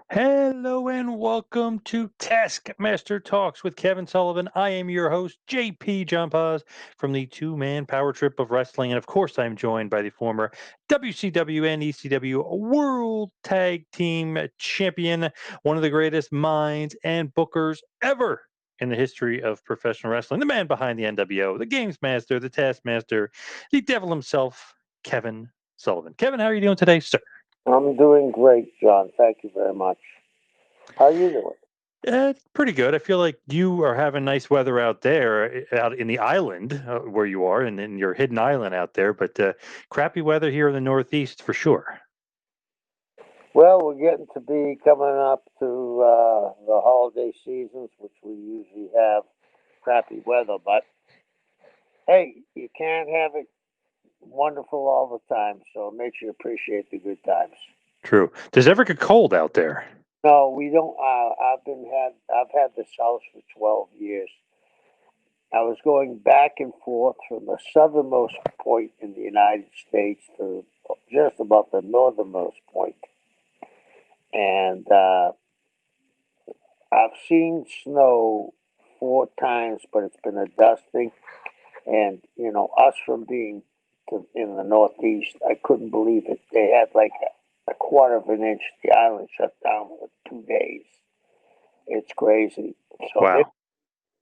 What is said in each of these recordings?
Hello and welcome to Taskmaster Talks with Kevin Sullivan. I am your host, JP John Paz, from the two-man power trip of wrestling. And of course, I'm joined by the former WCW and ECW World Tag Team Champion, one of the greatest minds and bookers ever in the history of professional wrestling, the man behind the NWO, the Games Master, the Taskmaster, the devil himself, Kevin Sullivan. Kevin, how are you doing today, sir? I'm doing great, John. Thank you very much. How are you doing? Pretty good. I feel like you are having nice weather out there, out in the island where you are, and in your hidden island out there. But crappy weather here in the Northeast for sure. Well, we're getting to be coming up to the holiday seasons, which we usually have crappy weather, but hey, you can't have it wonderful all the time, so it makes you appreciate the good times. True. Does it ever get cold out there? No, we don't. I've had this house for 12 years. I was going back and forth from the southernmost point in the United States to just about the northernmost point. And I've seen snow 4 times, but it's been a dusting. And us from being in the Northeast, I couldn't believe it. They had like a quarter of an inch. The island shut down for 2 days. It's crazy. So Wow.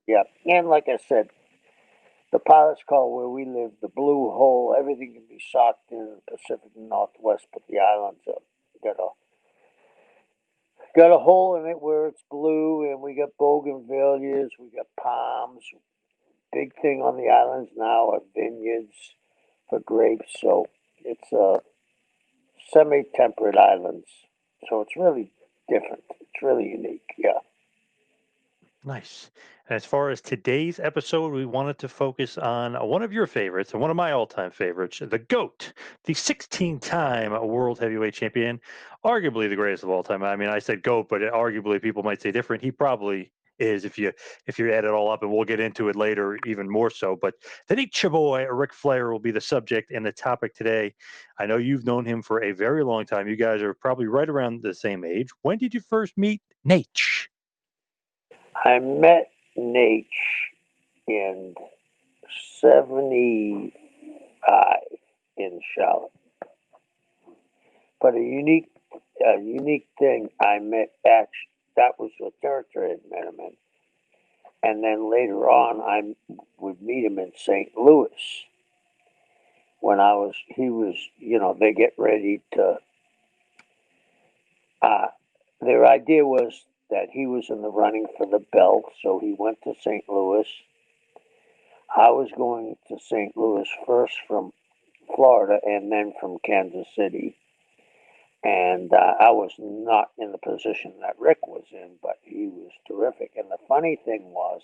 yeah, and like I said, the pilots call where we live the blue hole. Everything can be socked in the Pacific Northwest, but the islands are got a got a hole in it where it's blue, and we got bougainvilleas, we got palms. Big thing on the islands now are vineyards for grapes. So it's semi-temperate islands. So it's really different. It's really unique. Yeah. Nice. As far as today's episode, we wanted to focus on one of your favorites and one of my all-time favorites, the GOAT, the 16-time World Heavyweight Champion, arguably the greatest of all time. I mean, I said GOAT, but arguably people might say different. He probably is if you add it all up, and we'll get into it later even more so. But the Nature Boy, Ric Flair, will be the subject and the topic today. I know you've known him for a very long time. You guys are probably right around the same age. When did you first meet Nate? I met Nate in '75 in Charlotte. But a unique thing I met actually that was the territory I met him in, and then later on I would meet him in St. Louis when he was they get ready to. Uh, their idea was that he was in the running for the belt, so he went to St. Louis. I was going to St. Louis first from Florida and then from Kansas City. And I was not in the position that Rick was in, but he was terrific. And the funny thing was,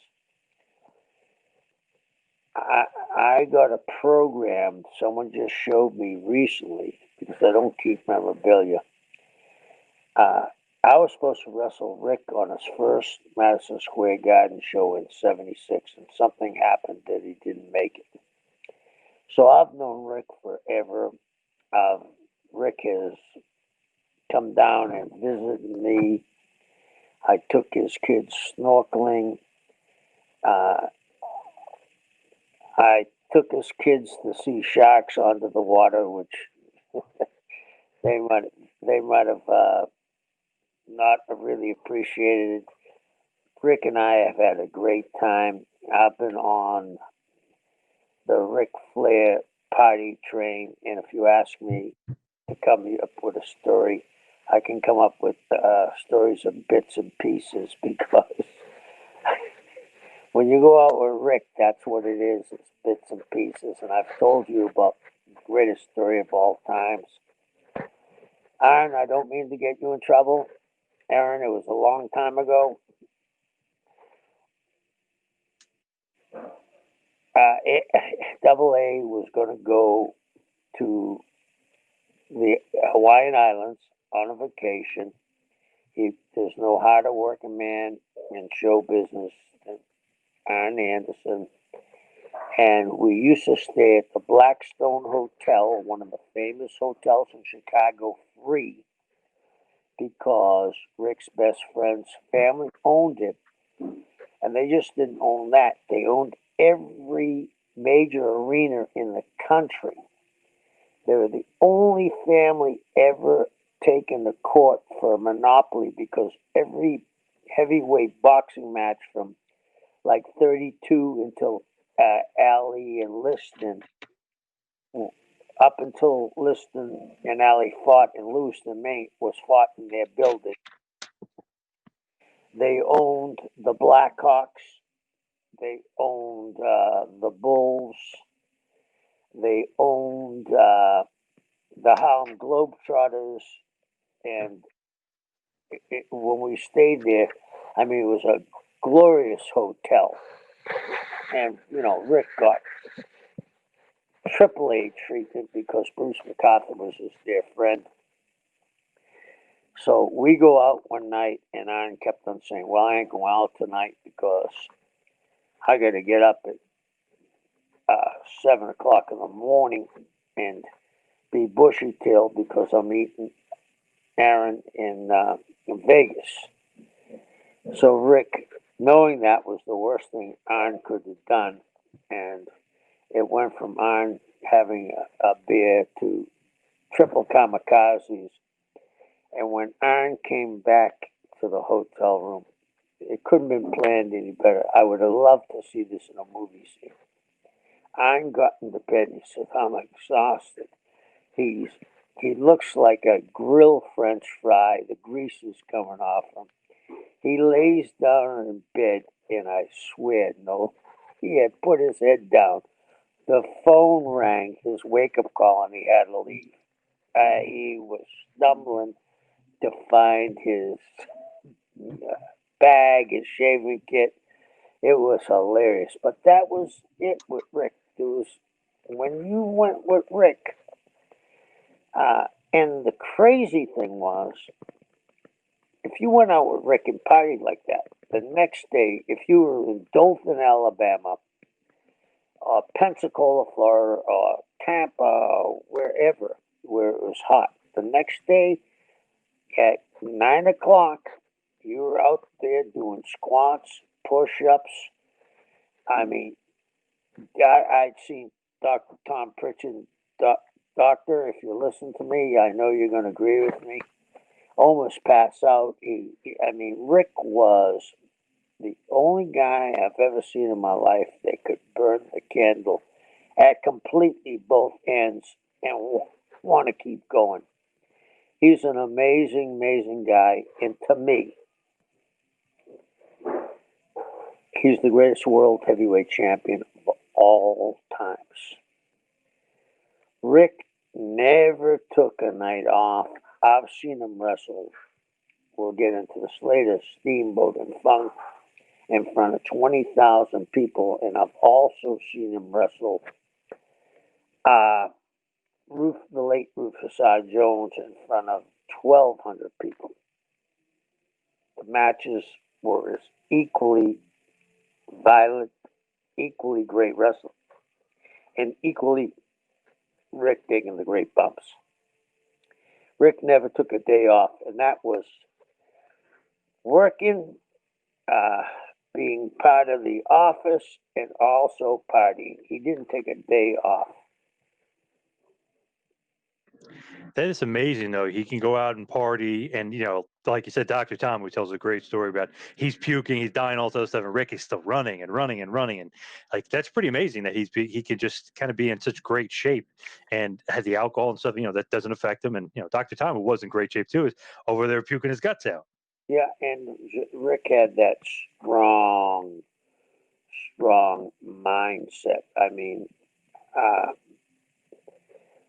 I, I got a program someone just showed me recently because I don't keep memorabilia. Uh, I was supposed to wrestle Rick on his first Madison Square Garden show in '76, and something happened that he didn't make it. So I've known Rick forever. Uh, Rick has come down and visited me. I took his kids snorkeling. Uh, I took his kids to see sharks under the water, which they might they might have not really appreciated. Rick and I have had a great time. I've been on the Ric Flair party train, and if you ask me to come up with a story, I can come up with stories of bits and pieces because when you go out with Rick, that's what it is. It's bits and pieces. And I've told you about the greatest story of all times. Aaron, I don't mean to get you in trouble. Aaron, it was a long time ago. It, Double A was going to go to the Hawaiian Islands on a vacation. There's no harder working man in show business than Aaron Anderson. And we used to stay at the Blackstone Hotel, one of the famous hotels in Chicago, free because Rick's best friend's family owned it. And they just didn't own that. They owned every major arena in the country. They were the only family ever taken to court for a monopoly because every heavyweight boxing match from like 32 until Ali and Liston, up until Liston and Ali fought in Lewiston, Maine, was fought in their building. They owned the Blackhawks. They owned the Bulls. They owned the Harlem Globetrotters. And when we stayed there, I mean, it was a glorious hotel. And, you know, Rick got AAA treatment because Bruce McCarthy was his dear friend. So we go out one night, and Aaron kept on saying, well, I ain't going out tonight because I got to get up at 7 o'clock in the morning and be bushy-tailed because I'm meeting Aaron in Vegas. So Rick, knowing that was the worst thing Aaron could have done, and it went from Aaron having a beer to triple kamikazes. And when Aaron came back to the hotel room, it couldn't have been planned any better. I would have loved to see this in a movie scene. Aaron got into bed and he said, I'm exhausted. He looks like a grilled French fry. The grease is coming off him. He lays down in bed, and I swear, no, he had put his head down. The phone rang, his wake-up call, and he had to leave. He was stumbling to find his bag, his shaving kit. It was hilarious. But that was it with Rick. It was when you went with Rick. And the crazy thing was, if you went out with Rick and partied like that, the next day, if you were in Dothan, Alabama, or Pensacola, Florida, or Tampa, or wherever, where it was hot, the next day at 9 o'clock, you were out there doing squats, push-ups. I mean, I'd seen Dr. Tom Pritchard, Doctor, if you listen to me, I know you're going to agree with me, almost pass out. Rick was the only guy I've ever seen in my life that could burn the candle at completely both ends and want to keep going. He's an amazing, amazing guy. And to me, he's the greatest world heavyweight champion of all times. Rick never took a night off. I've seen him wrestle. We'll get into this later. Steamboat and Funk in front of 20,000 people. And I've also seen him wrestle the late Rufus R. Jones in front of 1,200 people. The matches were as equally violent, equally great wrestling, and equally Rick taking the great bumps. Rick never took a day off, and that was working, being part of the office, and also partying. He didn't take a day off. That is amazing, though. He can go out and party, and like you said, Dr. Tom, who tells a great story about he's puking, he's dying, all that stuff, and Rick is still running and running and running, and like that's pretty amazing that he can just kind of be in such great shape and had the alcohol and stuff, that doesn't affect him. And Dr. Tom, who was in great shape too, is over there puking his guts out. Yeah, and Rick had that strong mindset. I mean,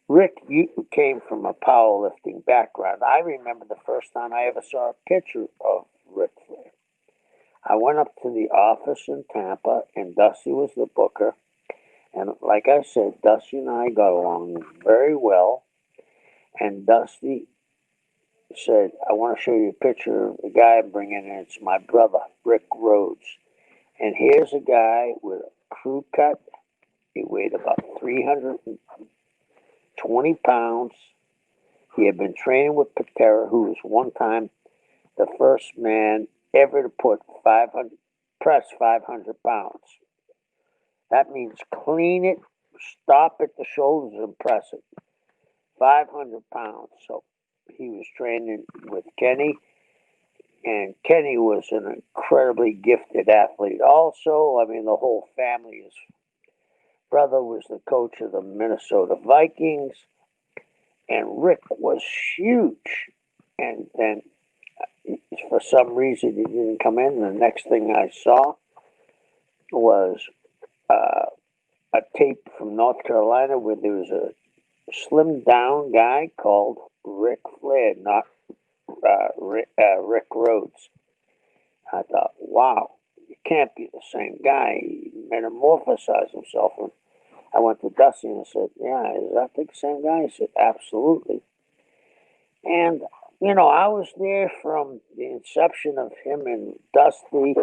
Rick, you came from a powerlifting background. I remember the first time I ever saw a picture of Ric Flair. I went up to the office in Tampa, and Dusty was the booker. And like I said, Dusty and I got along very well. And Dusty said, I want to show you a picture of the guy I'm bringing in. It's my brother, Rick Rhodes. And here's a guy with a crew cut. He weighed about 320 pounds. He had been training with Patera, who was one time the first man ever to press 500 pounds. That means clean it, stop at the shoulders, and press it. 500 pounds. So he was training with Kenny, and Kenny was an incredibly gifted athlete. Also, I mean, the whole family. His brother was the coach of the Minnesota Vikings, and Rick was huge. And then, for some reason, he didn't come in. The next thing I saw was a tape from North Carolina where there was a slimmed down guy called Ric Flair, not Rick Rhodes. I thought, wow, it can't be the same guy. He metamorphosized himself. And I went to Dusty and I said, yeah, is that the same guy? He said, absolutely. And, I was there from the inception of him and Dusty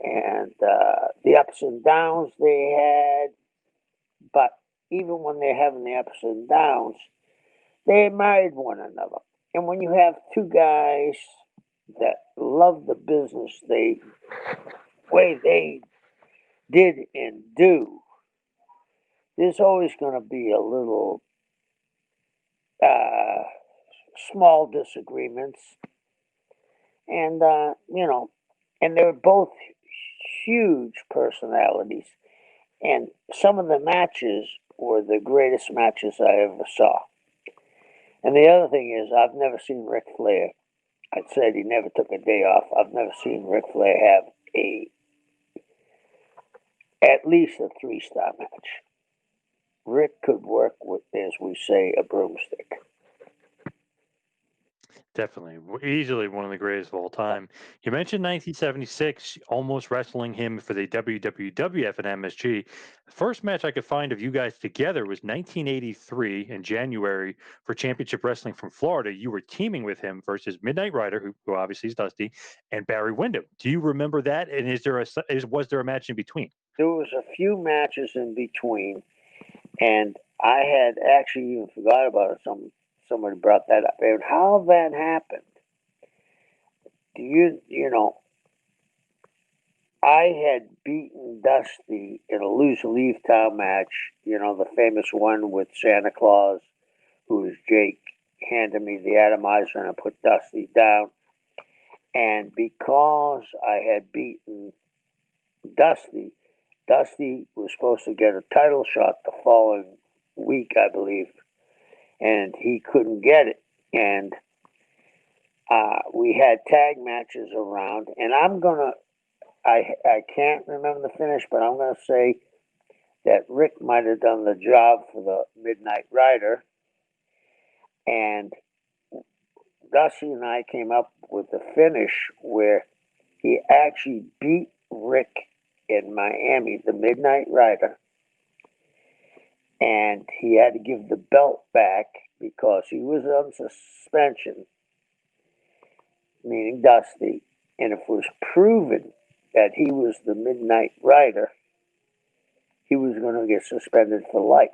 and the ups and downs they had. But even when they're having the ups and downs, they admired one another. And when you have two guys that love the business the way they did and do, there's always going to be a little small disagreements. And, and they're both huge personalities. And some of the matches were the greatest matches I ever saw. And the other thing is, I've never seen Ric Flair. I said he never took a day off. I've never seen Ric Flair have at least a 3-star match. Rick could work with, as we say, a broomstick. Definitely. Easily one of the greatest of all time. You mentioned 1976, almost wrestling him for the WWF and MSG. The first match I could find of you guys together was 1983 in January for Championship Wrestling from Florida. You were teaming with him versus Midnight Rider, who obviously is Dusty, and Barry Windham. Do you remember that? And was there a match in between? There was a few matches in between, and I had actually even forgot about it. Somebody brought that up. And how that happened, I had beaten Dusty in a lose-leave town match, the famous one with Santa Claus, who was Jake, handed me the atomizer and I put Dusty down. And because I had beaten Dusty was supposed to get a title shot the following week, I believe, and he couldn't get it. And we had tag matches around, and I can't remember the finish, but I'm going to say that Rick might have done the job for the Midnight Rider, and Dusty and I came up with the finish where he actually beat Rick in Miami, the Midnight Rider, and he had to give the belt back because he was on suspension, meaning Dusty, and if it was proven that he was the Midnight Rider, he was going to get suspended for life.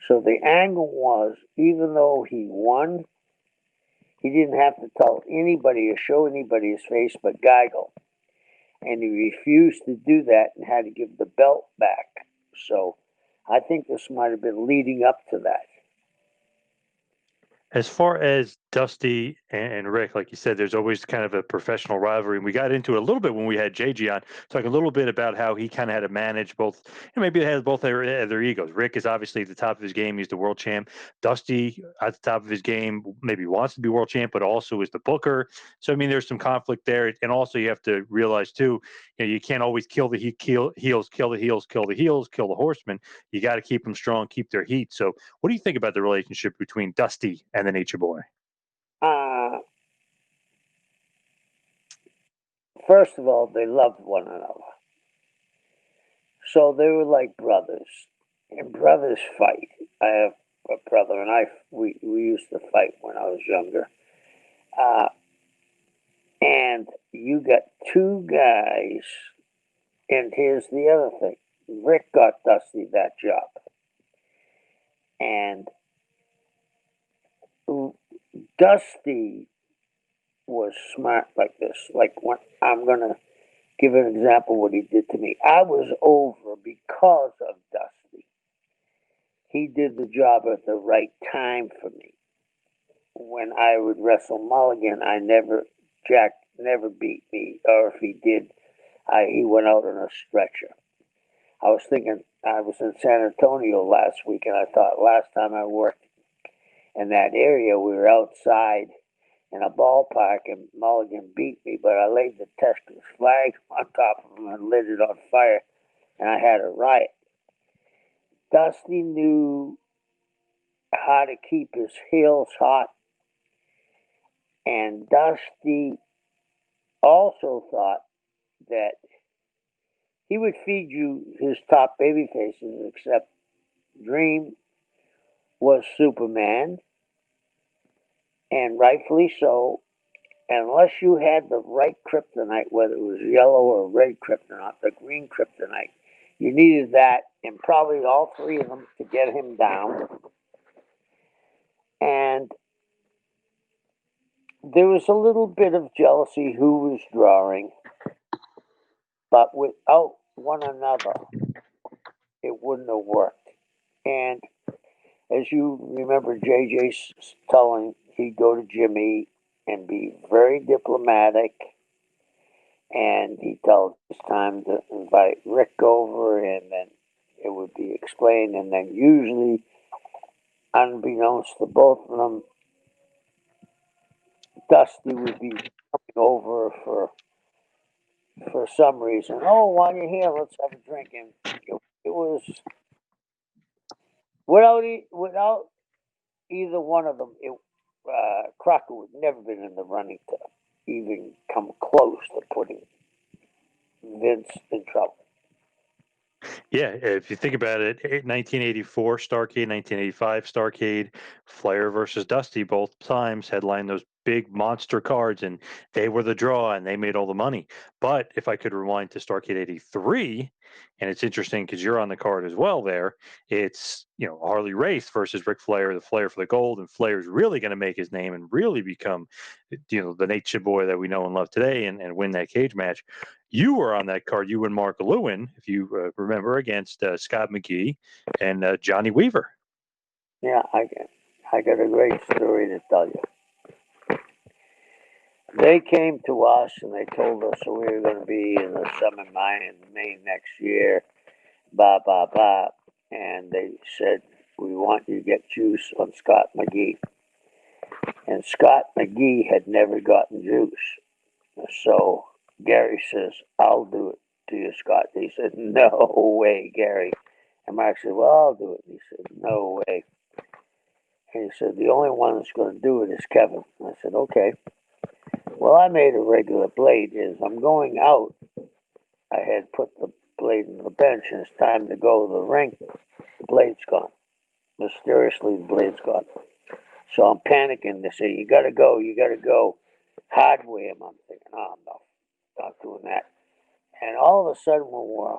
So the angle was, even though he won, he didn't have to tell anybody or show anybody his face but Geigel. And he refused to do that and had to give the belt back. So I think this might have been leading up to that. As far as Dusty and Rick, like you said, there's always kind of a professional rivalry. And we got into it a little bit when we had JG on, talking a little bit about how he kind of had to manage both, maybe they had both their egos. Rick is obviously at the top of his game. He's the world champ. Dusty, at the top of his game, maybe wants to be world champ, but also is the booker. So, I mean, there's some conflict there. And also you have to realize, too, you can't always kill the heels, kill the horsemen. You got to keep them strong, keep their heat. So what do you think about the relationship between Dusty and the Nature Boy? First of all, they loved one another. So they were like brothers. And brothers fight. I have a brother and we used to fight when I was younger. And you got two guys, and here's the other thing. Rick got Dusty that job. And Dusty was smart like this. Like when I'm gonna give an example of what he did to me. I was over because of Dusty. He did the job at the right time for me. When I would wrestle Mulligan, Jack never beat me, or if he did, he went out on a stretcher. I was thinking, I was in San Antonio last week, and I thought last time I worked in that area, we were outside in a ballpark, and Mulligan beat me, but I laid the Texas flag on top of him and lit it on fire, and I had a riot. Dusty knew how to keep his heels hot, and Dusty also thought that he would feed you his top baby faces, except Dream was Superman, and rightfully so. Unless you had the right kryptonite, whether it was yellow or red kryptonite, the green kryptonite, you needed that, and probably all three of them to get him down. And there was a little bit of jealousy who was drawing, but without one another, it wouldn't have worked. And as you remember, JJ telling he'd go to Jimmy and be very diplomatic, and he'd tell it's time to invite Rick over, and then it would be explained, and then usually, unbeknownst to both of them, Dusty would be coming over for some reason. Oh, while you're here, let's have a drink. And it was without either one of them. Crockett would never been in the running to even come close to putting Vince in trouble. Yeah, if you think about it, 1984 Starrcade, 1985 Starrcade, Flair versus Dusty, both times headlined those big monster cards, and they were the draw, and they made all the money. But if I could rewind to Starrcade '83, and it's interesting because you're on the card as well. There, it's Harley Race versus Ric Flair, the Flair for the gold, and Flair's really going to make his name and really become, the Nature Boy that we know and love today, and win that cage match. You were on that card, you and Mark Lewin, if you remember, against Scott McGee and Johnny Weaver. Yeah, I got a great story to tell you. They came to us and they told us we were going to be in the Summit Mine in Maine next year, blah, blah, blah. And they said, we want you to get juice on Scott McGee. And Scott McGee had never gotten juice. So Gary says, I'll do it to you, Scott. He said, no way, Gary. And Mark said, well, I'll do it. And he said, no way. And he said, the only one that's going to do it is Kevin. And I said, okay. Well, I made a regular blade. As I'm going out, I had put the blade in the bench, and it's time to go to the ring. The blade's gone. Mysteriously, the blade's gone. So I'm panicking. They say, you got to go, you got to go. Hardware him. I'm thinking, oh, no, not doing that. And all of a sudden, when we're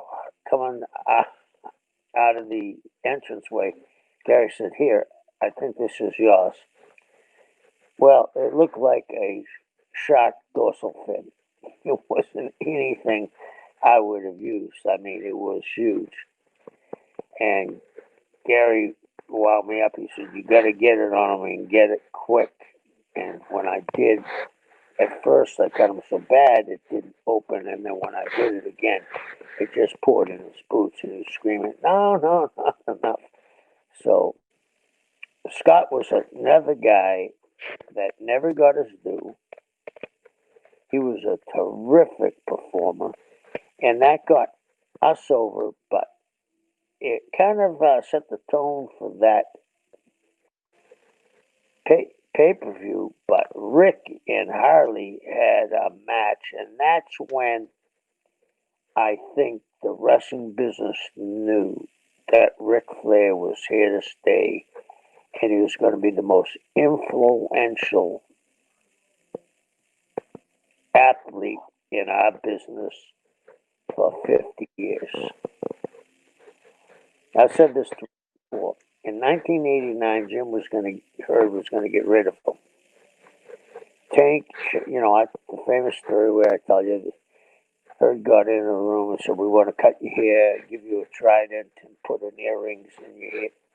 coming out of the entranceway, Gary said, here, I think this is yours. Well, it looked like a shark dorsal fin. It wasn't anything I would have used. I mean, it was huge. And Gary wound me up. He said, you got to get it on him and get it quick. And when I did, at first I cut him so bad it didn't open. And then when I did it again, it just poured in his boots, and he was screaming, no, not enough. So Scott was another guy that never got his due. He was a terrific performer, and that got us over, but it kind of set the tone for that pay-per-view. But Rick and Harley had a match, and that's when I think the wrestling business knew that Ric Flair was here to stay, and he was going to be the most influential athlete in our business for 50 years. I've said this before. In in 1989, Herd was going to get rid of him. Tank, the famous story where I tell you, Herd got in a room and said, "We want to cut your hair, give you a trident, and put an earrings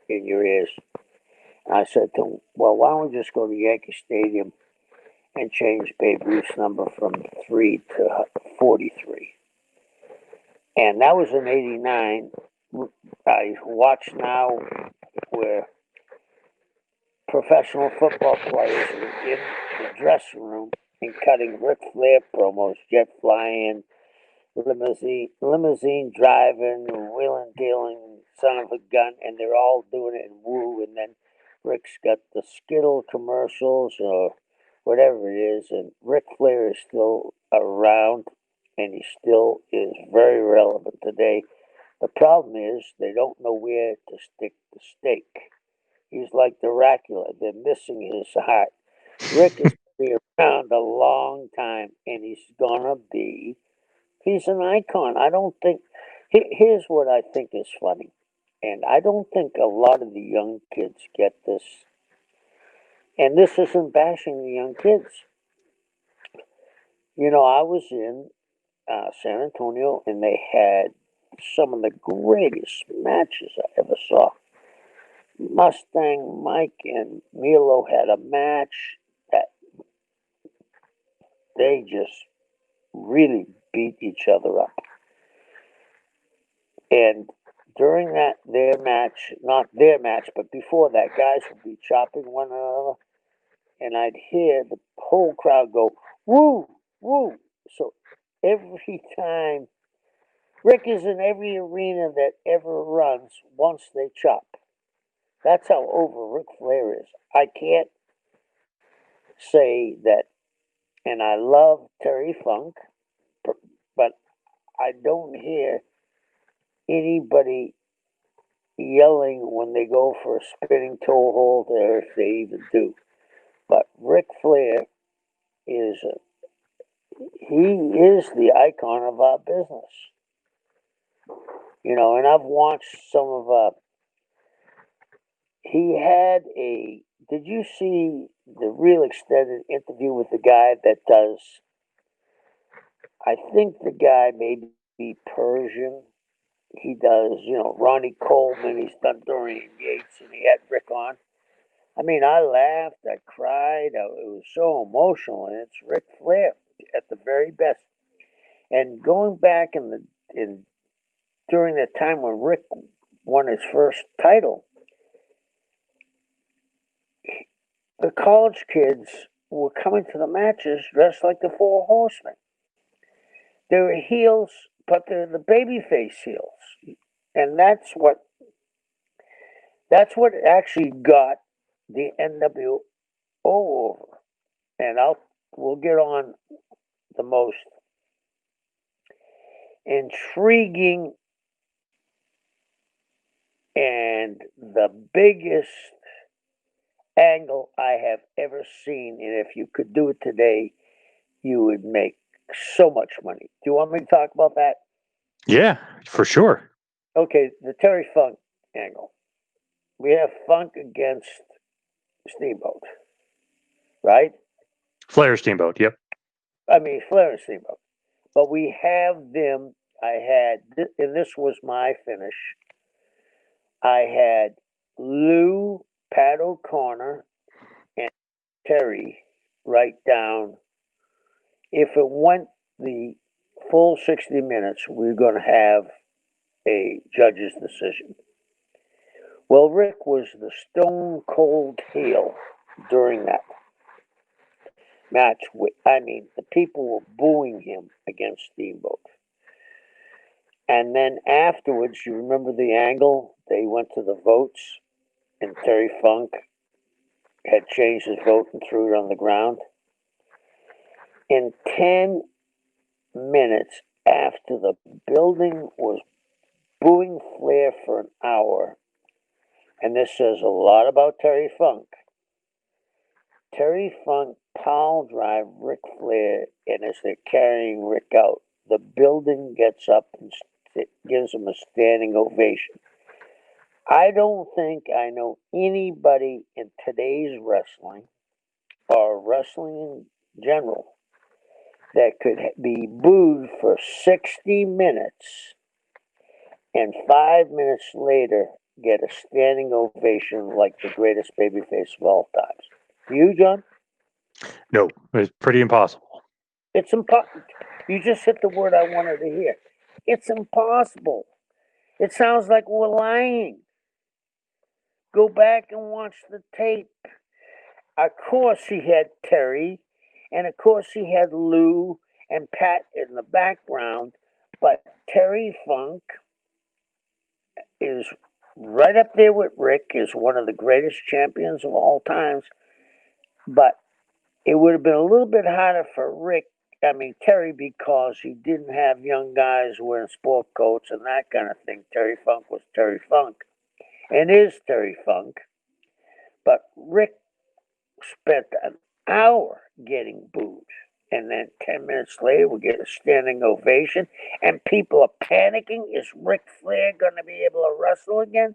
in your ears." And I said to him, "Well, why don't we just go to Yankee Stadium and change Babe Ruth's number from 3 to 43?" And that was in '89. I watch now where professional football players are in the dressing room and cutting Ric Flair promos, jet flying, limousine driving, wheeling dealing, son of a gun, and they're all doing it in woo. And then Ric's got the Skittle commercials or whatever it is, and Ric Flair is still around, and he still is very relevant today. The problem is they don't know where to stick the stake. He's like Dracula. They're missing his heart. Ric is going to be around a long time, and he's an icon. I don't think, here's what I think is funny, and I don't think a lot of the young kids get this, and this isn't bashing the young kids. I was in San Antonio, and they had some of the greatest matches I ever saw. Mustang Mike and Milo had a match that they just really beat each other up. And during not their match, but before that, guys would be chopping one another, and I'd hear the whole crowd go, "Woo, woo." So every time, Ric is in every arena that ever runs once they chop. That's how over Ric Flair is. I can't say that, and I love Terry Funk, but I don't hear anybody yelling when they go for a spinning toe hold, or if they even do. But Ric Flair is the icon of our business. And I've watched some of he had did you see the real extended interview with the guy that does, I think the guy may be Persian. He does, Ronnie Coleman, he's done Dorian Yates, and he had Ric on. I mean, I laughed, I cried, it was so emotional, and it's Ric Flair at the very best. And going back during the time when Ric won his first title, the college kids were coming to the matches dressed like the Four Horsemen. They were heels, but they're the babyface heels, and that's what actually got the NWO over. And we'll get on the most intriguing and the biggest angle I have ever seen. And if you could do it today, you would make so much money. Do you want me to talk about that? Yeah, for sure. Okay, the Terry Funk angle. We have Funk against Steamboat, right? Flair Steamboat, yep. I mean, Flair and Steamboat. But we have them. And this was my finish. I had Lou, Pat O'Connor, and Terry write down, if it went the full 60 minutes, we're going to have a judge's decision. Well, Ric was the stone cold heel during that match. The people were booing him against Steamboat. And then afterwards, you remember the angle? They went to the votes, and Terry Funk had changed his vote and threw it on the ground. In 10 minutes after the building was booing Flair for an hour, and this says a lot about Terry Funk. Terry Funk pile drive Ric Flair, and as they're carrying Ric out, the building gets up and gives him a standing ovation. I don't think I know anybody in today's wrestling or wrestling in general that could be booed for 60 minutes and 5 minutes later get a standing ovation like the greatest babyface of all times. You, John? No, it's pretty impossible. It's impossible. You just hit the word I wanted to hear. It's impossible. It sounds like we're lying. Go back and watch the tape. Of course, he had Terry, and of course, he had Lou and Pat in the background, but Terry Funk is right up there with Rick, is one of the greatest champions of all times. But it would have been a little bit harder for Terry, because he didn't have young guys wearing sport coats and that kind of thing. Terry Funk was Terry Funk and is Terry Funk. But Rick spent an hour getting booed. And then 10 minutes later, we get a standing ovation, and people are panicking. Is Ric Flair going to be able to wrestle again?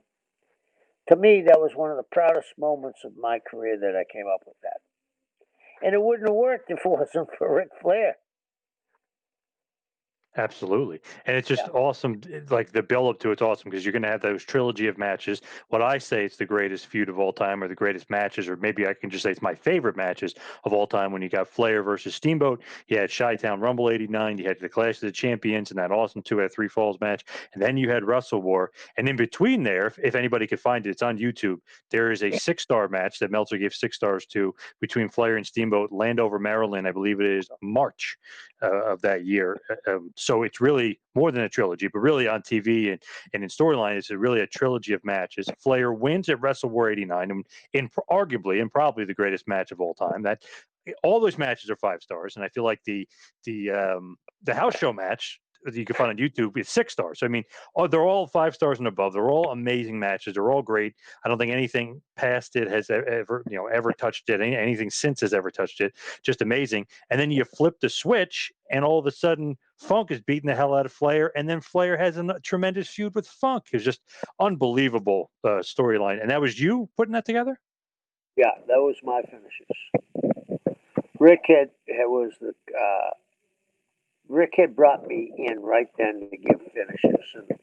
To me, that was one of the proudest moments of my career that I came up with that. And it wouldn't have worked if it wasn't for Ric Flair. Absolutely. And it's just Yeah. awesome. Like the build up to it's awesome because you're going to have those trilogy of matches. What I say it's the greatest feud of all time or the greatest matches, or maybe I can just say it's my favorite matches of all time when you got Flair versus Steamboat. You had Chi-Town Rumble 89. You had the Clash of the Champions and that awesome 2 out of 3 falls match. And then you had Wrestle War. And in between there, if anybody could find it, it's on YouTube. There is a 6-star match that Meltzer gave 6 stars to between Flair and Steamboat, Landover, Maryland. I believe it is March of that year. So it's really more than a trilogy, but really on TV and in storyline, it's really a trilogy of matches. Flair wins at Wrestle War 89, and arguably and probably the greatest match of all time. That all those matches are 5 stars, and I feel like the house show match that you can find on YouTube is 6 stars. So I mean, they're all 5 stars and above. They're all amazing matches. They're all great. I don't think anything past it has ever touched it. Anything since has ever touched it. Just amazing. And then you flip the switch, and all of a sudden, Funk is beating the hell out of Flair, and then Flair has a tremendous feud with Funk. It's just unbelievable storyline. And that was you putting that together? Yeah, that was my finishes. Rick had was the Rick had brought me in right then to give finishes, and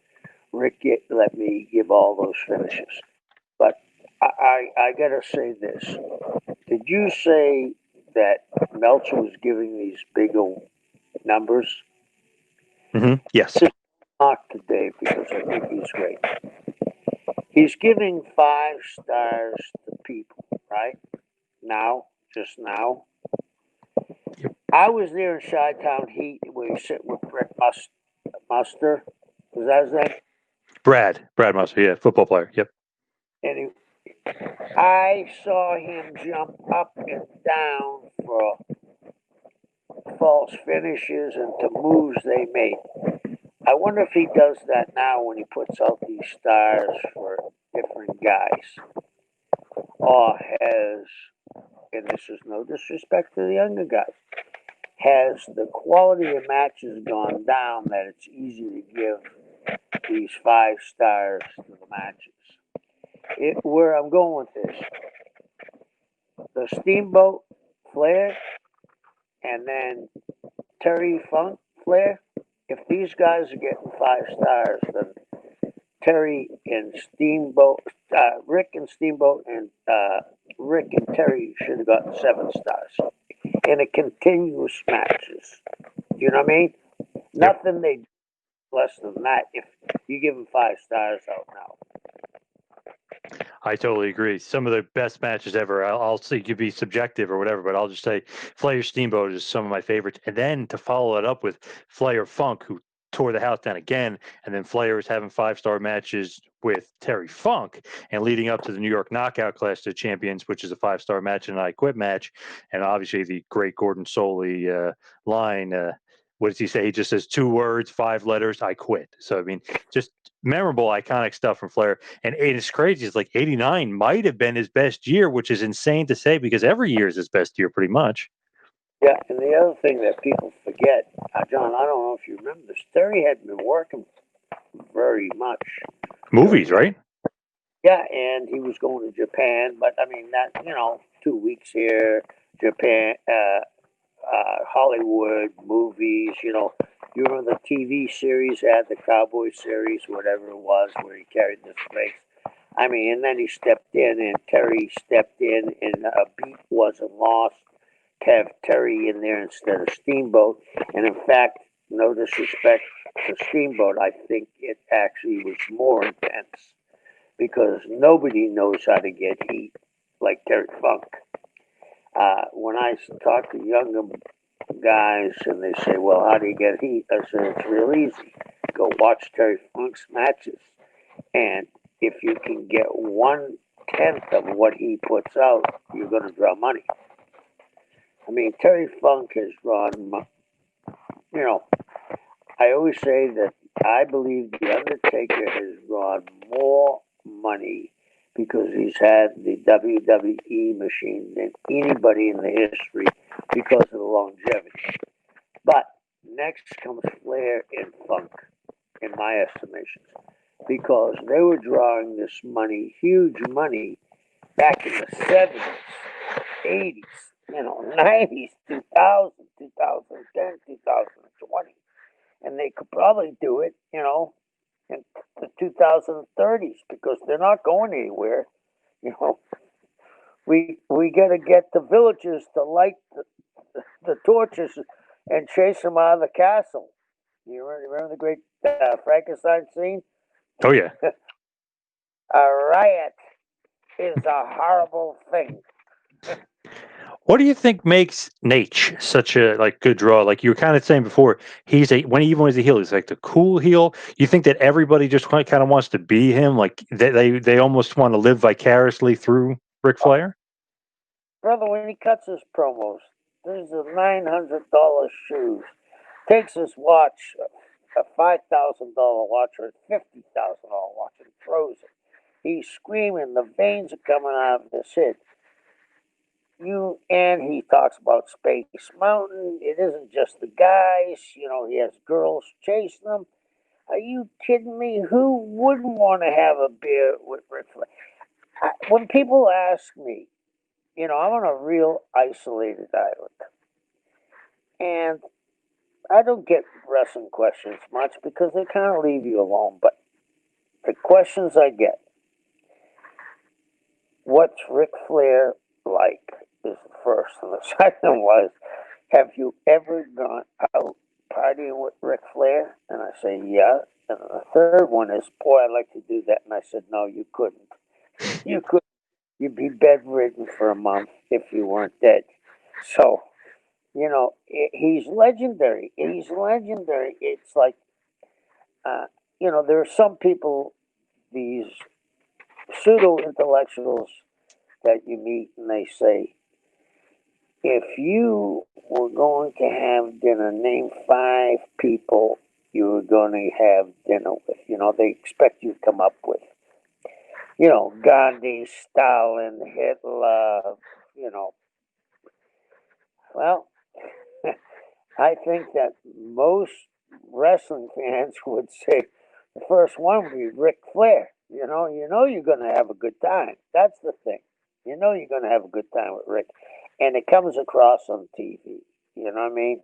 Rick let me give all those finishes. But I gotta say this: did you say that Meltzer was giving these big old numbers? Yes. Not today, because I think he's great. He's giving 5 stars to people, right? Now, just now. I was there in Chi-Town Heat where you sit with Brett Muster. Was that his name? Brad Muster, yeah, football player. Yep. And I saw him jump up and down for false finishes and to moves they made. I wonder if he does that now when he puts out these stars for different guys. Or has, and this is no disrespect to the younger guys, has the quality of matches gone down that it's easy to give these 5 stars to the matches? Where I'm going with this, the Steamboat Flair and then Terry Funk Flair, if these guys are getting 5 stars, then Terry and Steamboat, Rick and Steamboat, and Rick and Terry should have gotten 7 stars in a continuous matches. You know what I mean? Yep. Nothing they do less than that. If you give them 5 stars out now. I totally agree. Some of the best matches ever. I'll say you could be subjective or whatever, but I'll just say Flair Steamboat is some of my favorites. And then to follow it up with Flair Funk, who tore the house down again, and then Flair was having 5-star matches with Terry Funk, and leading up to the New York Knockout Clash of Champions, which is a 5-star match and an I Quit match, and obviously the great Gordon Soley line. What does he say? He just says 2 words, 5 letters, I quit. So I mean, just memorable, iconic stuff from Flair. And it's crazy. It's like 89 might have been his best year, which is insane to say because every year is his best year pretty much. Yeah, and the other thing that people forget, John, I don't know if you remember this, Terry hadn't been working very much. Movies, right? Yeah, and he was going to Japan, but I mean that 2 weeks here, Japan, Hollywood movies. You remember the TV series had the Cowboy series, whatever it was, where he carried this race. I mean, and then he stepped in, and Terry stepped in, and a beat wasn't lost to have Terry in there instead of Steamboat. And in fact, no disrespect to Steamboat, I think it actually was more intense because nobody knows how to get heat like Terry Funk. When I talk to younger guys and they say, "Well, how do you get heat?" I say, "It's real easy. Go watch Terry Funk's matches, and if you can get 1/10 of what he puts out, you're going to draw money." I mean, Terry Funk has drawn. I always say that I believe the Undertaker has drawn more money because he's had the WWE machine than anybody in the history because of the longevity. But next comes Flair and Funk, in my estimations, because they were drawing this money, huge money, back in the 70s, 80s, 90s, 2000, 2010, 2020. And they could probably do it, in the 2030s because they're not going anywhere. You know, we got to get the villagers to light the torches and chase them out of the castle. You remember the great Frankenstein scene? Oh yeah. A riot is a horrible thing. What do you think makes Nate such a good draw? Like you were kind of saying before, when he even was a heel, he's like the cool heel. You think that everybody just kind of wants to be him, like they almost want to live vicariously through Ric Flair? Brother, when he cuts his promos, there's a $900 shoes, takes his watch, a $5,000 watch or a $50,000 watch, and throws it. He's screaming, the veins are coming out of his head. And he talks about Space Mountain. It isn't just the guys, he has girls chasing him. Are you kidding me? Who wouldn't want to have a beer with Ric Flair? When people ask me, I'm on a real isolated island. And I don't get wrestling questions much because they kind of leave you alone. But the questions I get, what's Ric Flair like, is the first. And the second was, have you ever gone out partying with Ric Flair? And I say, yeah. And the third one is, boy, I'd like to do that. And I said, no, you couldn't. You could. You'd be bedridden for a month if you weren't dead. So, he's legendary. He's legendary. It's like, there are some people, these pseudo intellectuals that you meet, and they say, if you were going to have dinner, name 5 people you were going to have dinner with. They expect you to come up with, Gandhi, Stalin, Hitler, Well, I think that most wrestling fans would say the first one would be Ric Flair. You're going to have a good time. That's the thing. You're going to have a good time with Rick, and it comes across on TV. You know what I mean?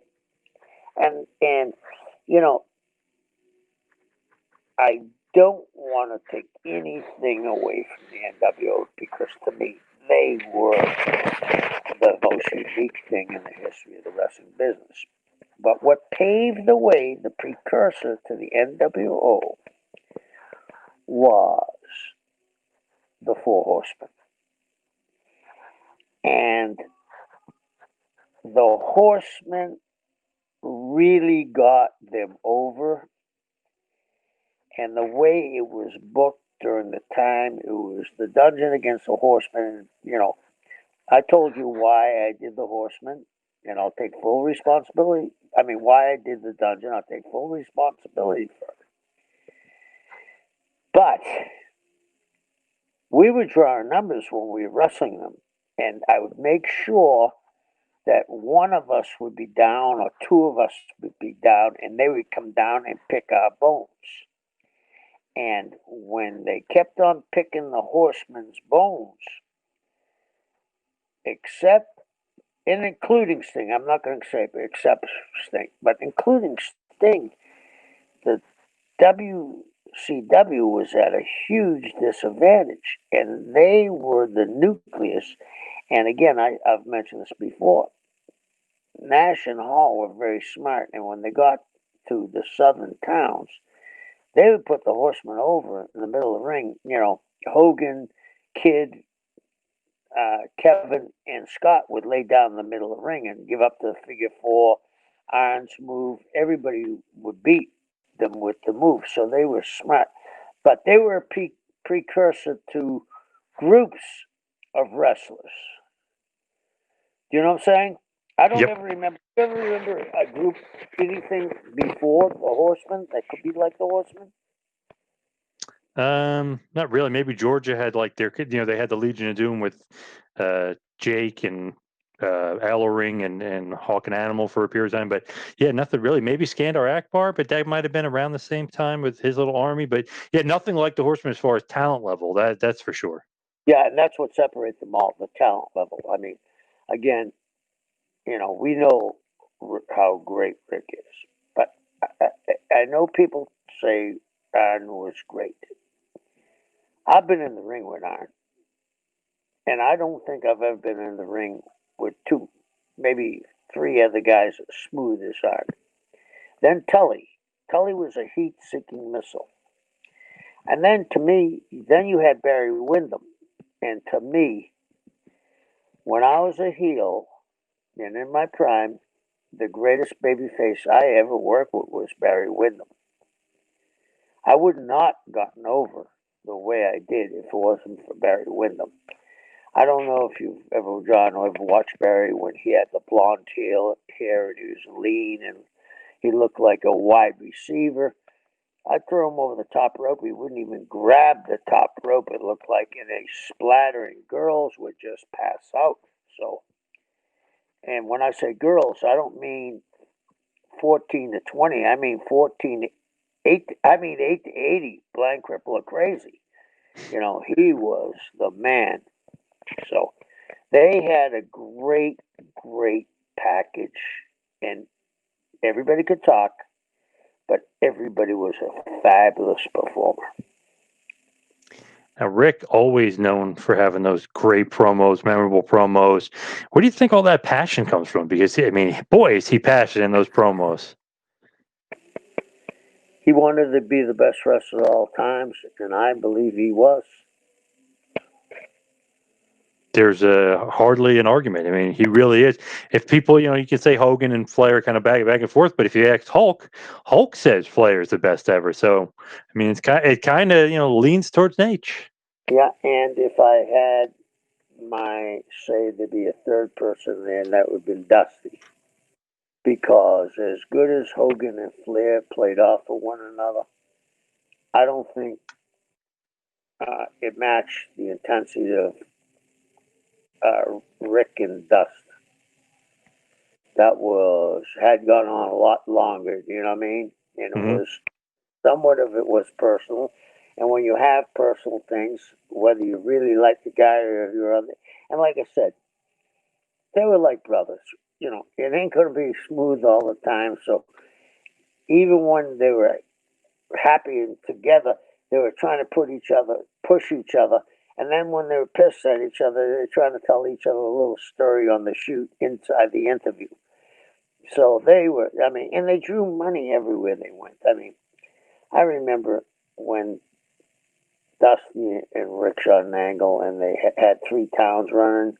And I don't want to take anything away from the NWO because to me they were the most unique thing in the history of the wrestling business. But what paved the way, the precursor to the NWO, was the Four Horsemen. And the Horsemen really got them over. And the way it was booked during the time, it was the Dungeon against the Horsemen. I told you why I did the Horsemen, and I'll take full responsibility. I mean, why I did the Dungeon, I'll take full responsibility for it. But we would draw our numbers when we were wrestling them, and I would make sure that one of us would be down or 2 of us would be down, and they would come down and pick our bones. And when they kept on picking the Horseman's bones, except and including Sting, I'm not going to say except Sting, but including Sting, the WCW was at a huge disadvantage, and they were the nucleus. And again, I've mentioned this before. Nash and Hall were very smart, and when they got to the southern towns, they would put the Horsemen over in the middle of the ring. You know, Hogan, Kidd, Kevin, and Scott would lay down in the middle of the ring and give up the figure four, irons move. Everybody would beat them with the move, so they were smart. But they were a precursor to groups of wrestlers. Do you know what I'm saying? I don't Yep. ever remember. Do you ever remember a group, anything before the Horsemen that could be like the Horsemen? Not really. Maybe Georgia had like they had the Legion of Doom with Jake and Ellering and Hawk and Animal for a period of time, but yeah, nothing really. Maybe Skandar Akbar, but that might have been around the same time with his little army. But yeah, nothing like the Horsemen as far as talent level. That's for sure. Yeah, and that's what separates them all, the talent level. I mean, again, we know how great Rick is, but I know people say Arn was great. I've been in the ring with Arn, and I don't think I've ever been in the ring with two, maybe three other guys as smooth as Arn. Then Tully. Tully was a heat-seeking missile. And then to me, then you had Barry Windham. And to me, when I was a heel and in my prime, the greatest babyface I ever worked with was Barry Windham. I would not gotten over the way I did if it wasn't for Barry Windham. I don't know if you've ever, John, or ever watched Barry when he had the blonde hair and he was lean and he looked like a wide receiver. I'd throw him over the top rope. He wouldn't even grab the top rope. It looked like in a splattering. Girls would just pass out. So, and when I say girls, I don't mean 14 to 20. I mean 14 to 8. I mean 8 to 80. Blind, cripple, or crazy. He was the man. So they had a great, great package, and everybody could talk, but everybody was a fabulous performer. Now, Rick always known for having those great promos, memorable promos. Where do you think all that passion comes from? Because I mean, boy, is he passionate in those promos. He wanted to be the best wrestler of all times, and I believe he was. There's hardly an argument. I mean, he really is. If people, you can say Hogan and Flair kind of back and forth, but if you ask Hulk says Flair is the best ever. So, I mean, it kind of leans towards Nate. Yeah, and if I had my say to be a third person there, that would have been Dusty. Because as good as Hogan and Flair played off of one another, I don't think it matched the intensity of Rick and Dust. That had gone on a lot longer. You know what I mean? And it Mm-hmm. was somewhat of it was personal. And when you have personal things, whether you really like the guy or you're other, and like I said, they were like brothers. It ain't gonna be smooth all the time. So even when they were happy and together, they were trying to push each other. And then when they were pissed at each other, they were trying to tell each other a little story on the shoot inside the interview. So they were, I mean, and they drew money everywhere they went. I mean, I remember when Dusty and Rick shot an angle and they had three towns running,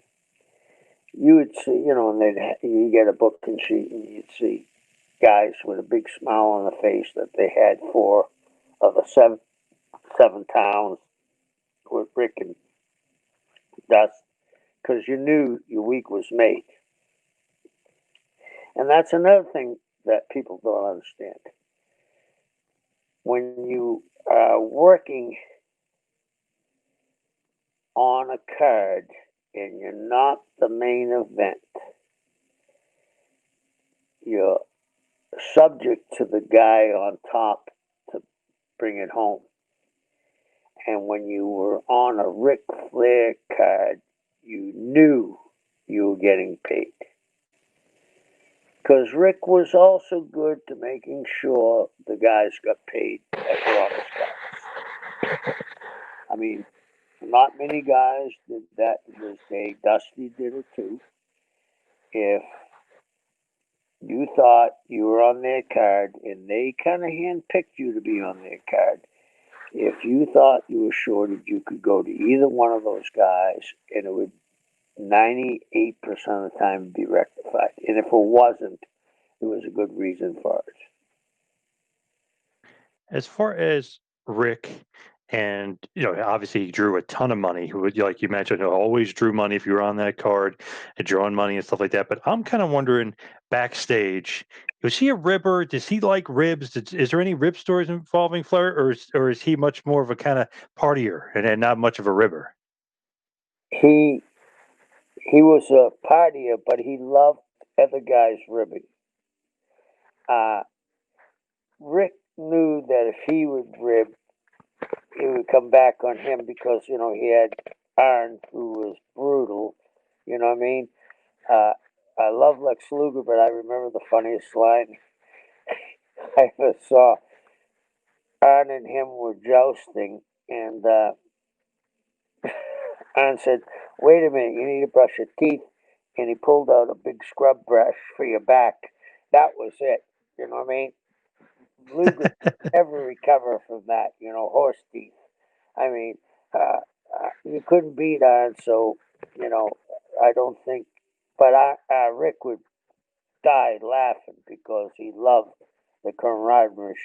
you would see, and you get a booking sheet and you'd see guys with a big smile on the face that they had four of the seven towns with Rick and Dust because you knew your week was made. And that's another thing that people don't understand. When you are working on a card and you're not the main event, you're subject to the guy on top to bring it home. And when you were on a Ric Flair card, you knew you were getting paid. Because Rick was also good to making sure the guys got paid that were on his cards. I mean, not many guys did that in this day. Dusty did it too. If you thought you were on their card and they kind of handpicked you to be on their card, if you thought you were shorted, you could go to either one of those guys and it would 98% of the time be rectified. And if it wasn't, there was a good reason for it. As far as Rick, and obviously he drew a ton of money. Who would, like you mentioned, always drew money if you were on that card, and drawing money and stuff like that. But I'm kind of wondering, backstage, was he a ribber? Does he like ribs? Is there any rib stories involving Flair, or is he much more of a kind of partier and not much of a ribber? He he was a partier, but he loved other guys ribbing. Uh, Rick knew that if he would rib, it would come back on him because he had Arn, who was brutal. You know what I mean? Uh, I love Lex Luger, but I remember the funniest line I ever saw. Arn and him were jousting, and Arn said, "Wait a minute, you need to brush your teeth." And he pulled out a big scrub brush for your back. That was it. You know what I mean? Luger never recover from that. Horse teeth. I mean, you couldn't beat on. So, you know, I don't think. But Rick would die laughing because he loved the camaraderie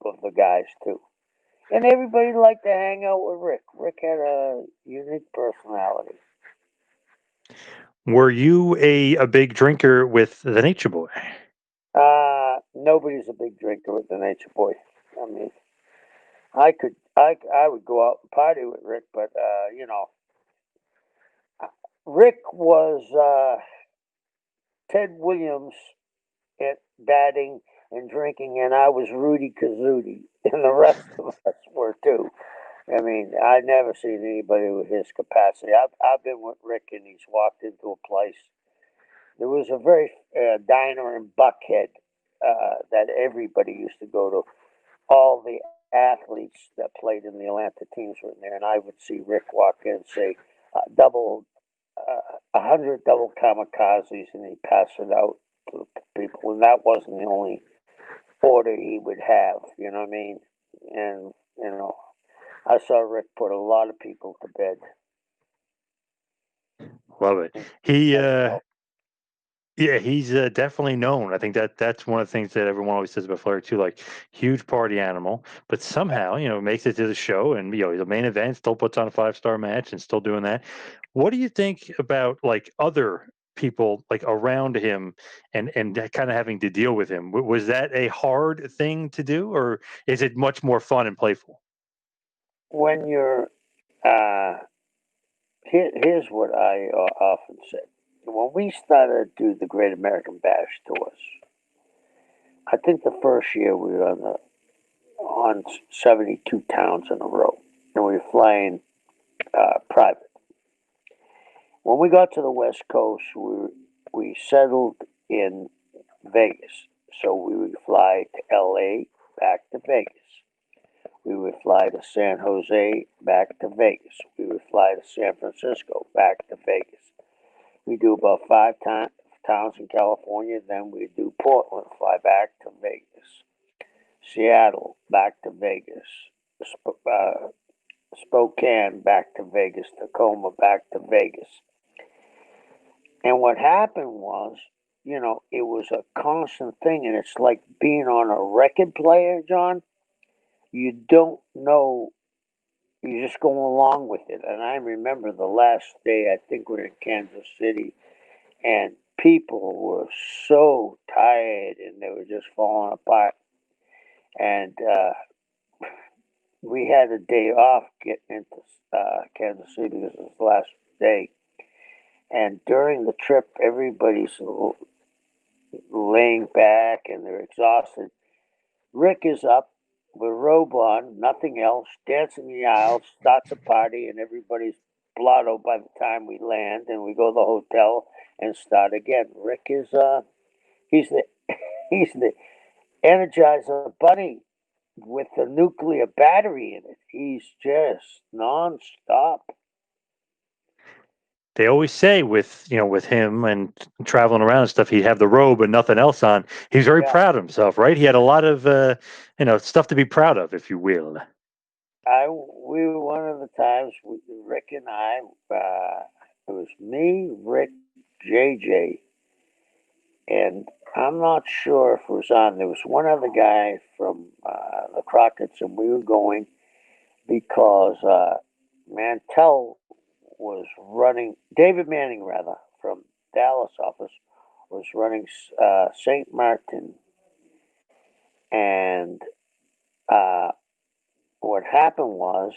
of the guys too. And everybody liked to hang out with Rick. Rick had a unique personality. Were you a big drinker with the Nature Boy? Nobody's a big drinker with the Nature Boy. I mean, I would go out and party with Rick, but Rick was Ted Williams at batting and drinking, and I was Rudy Kazudi, and the rest of us were too. I mean, I'd never seen anybody with his capacity. I've been with Rick, and he's walked into a place. There was a very diner in Buckhead that everybody used to go to. All the athletes that played in the Atlanta teams were in there, and I would see Rick walk in and say, double, 100 double kamikazes, and he'd pass it out to the people, and that wasn't the only order he would have, you know what I mean? And, I saw Rick put a lot of people to bed. Love it. He Yeah, he's definitely known. I think that's one of the things that everyone always says about Flair too. Like, huge party animal, but somehow makes it to the show, and he's a main event, still puts on a 5-star match, and still doing that. What do you think about like other people like around him, and kind of having to deal with him? Was that a hard thing to do, or is it much more fun and playful? When you're, uh, here's what I often said. When we started to do the Great American Bash tours, I think the first year we were on 72 towns in a row, and we were flying private. When we got to the West Coast, we settled in Vegas, so we would fly to L.A. back to Vegas. We would fly to San Jose, back to Vegas. We would fly to San Francisco, back to Vegas. We do about towns in California, then we do Portland, fly back to Vegas. Seattle, back to Vegas. Spokane, back to Vegas. Tacoma, back to Vegas. And what happened was, it was a constant thing, and it's like being on a record player, John. You don't know, you're just going along with it. And I remember the last day, I think we were in Kansas City, and people were so tired and they were just falling apart. And we had a day off getting into Kansas City. This was the last day. And during the trip, everybody's laying back and they're exhausted. Rick is up with a robe on, nothing else, dance in the aisles, starts a party, and everybody's blotto by the time we land, and we go to the hotel and start again. Rick is he's the he's the Energizer Bunny with the nuclear battery in it. He's just nonstop. They always say with with him and traveling around and stuff, he'd have the robe and nothing else on. He's very Yeah, proud of himself, right? He had a lot of stuff to be proud of, if you will. we were one of the times Rick and I. It was me, Rick, JJ, and I'm not sure if it was on. There was one other guy from the Crockett's, and we were going because Mantell was running. David Manning, rather, from Dallas office, was running St. Martin, and uh, what happened was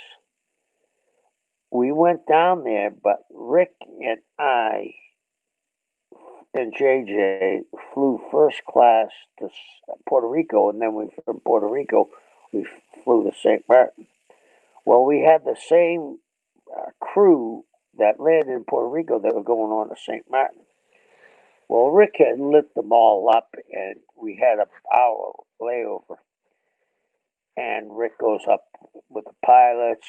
we went down there, but Rick and I and JJ flew first class to Puerto Rico, and then from Puerto Rico we flew to St. Martin. Well, we had the same crew that landed in Puerto Rico that were going on to St. Martin. Well, Rick had lit them all up, and we had an hour layover. And Rick goes up with the pilots.